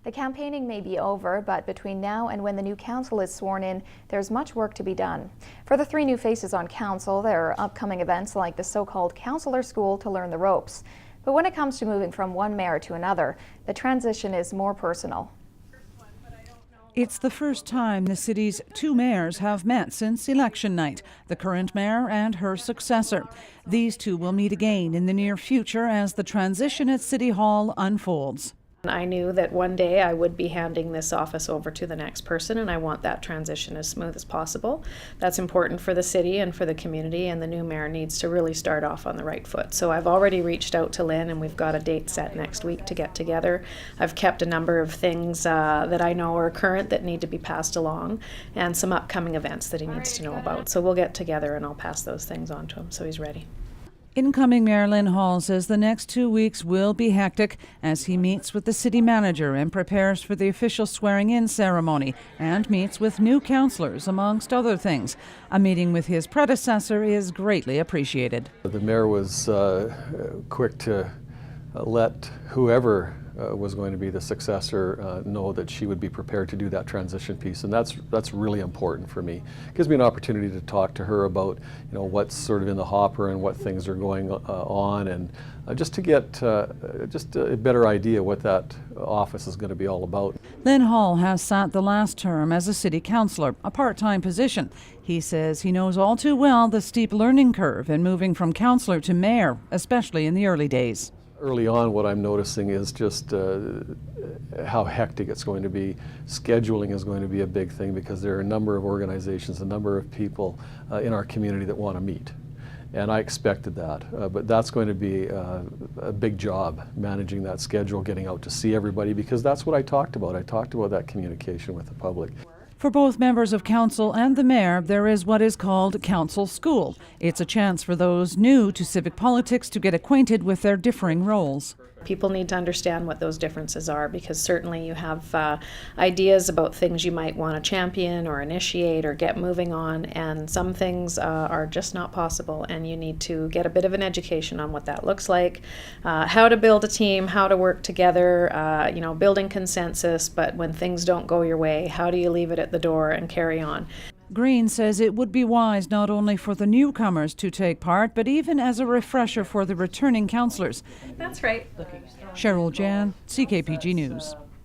The campaigning may be over, but between now and when the new council is sworn in, there's much work to be done. For the 3 new faces on council, there are upcoming events like the so-called Councillor School to learn the ropes. But when it comes to moving from one mayor to another, the transition is more personal. It's the first time the city's 2 mayors have met since election night, the current mayor and her successor. These 2 will meet again in the near future as the transition at City Hall unfolds. I knew that one day I would be handing this office over to the next person, and I want that transition as smooth as possible. That's important for the city and for the community, and the new mayor needs to really start off on the right foot. So I've already reached out to Lyn, and we've got a date set next week to get together. I've kept a number of things that I know are current that need to be passed along, and some upcoming events that he needs to know about. So we'll get together and I'll pass those things on to him so he's ready. Incoming Mayor Lyn Hall says the next 2 weeks will be hectic as he meets with the city manager and prepares for the official swearing-in ceremony and meets with new councillors, amongst other things. A meeting with his predecessor is greatly appreciated. The mayor was quick to let whoever was going to be the successor know that she would be prepared to do that transition piece, and that's really important for me. It gives me an opportunity to talk to her about what's sort of in the hopper and what things are going on, and just to get just a better idea what that office is going to be all about. Lyn Hall has sat the last term as a city councillor, a part-time position. He says he knows all too well the steep learning curve in moving from councillor to mayor, especially in the early days. Early on, what I'm noticing is just how hectic it's going to be. Scheduling is going to be a big thing because there are a number of organizations, a number of people in our community that want to meet. And I expected that, but that's going to be a big job, managing that schedule, getting out to see everybody, because that's what I talked about. I talked about that communication with the public. For both members of council and the mayor, there is what is called Council School. It's a chance for those new to civic politics to get acquainted with their differing roles. People need to understand what those differences are, because certainly you have ideas about things you might want to champion or initiate or get moving on, and some things are just not possible, and you need to get a bit of an education on what that looks like, how to build a team, how to work together, building consensus, but when things don't go your way, how do you leave it at the door and carry on? Green says it would be wise not only for the newcomers to take part, but even as a refresher for the returning councillors. That's right. Cheryl Jan, CKPG News.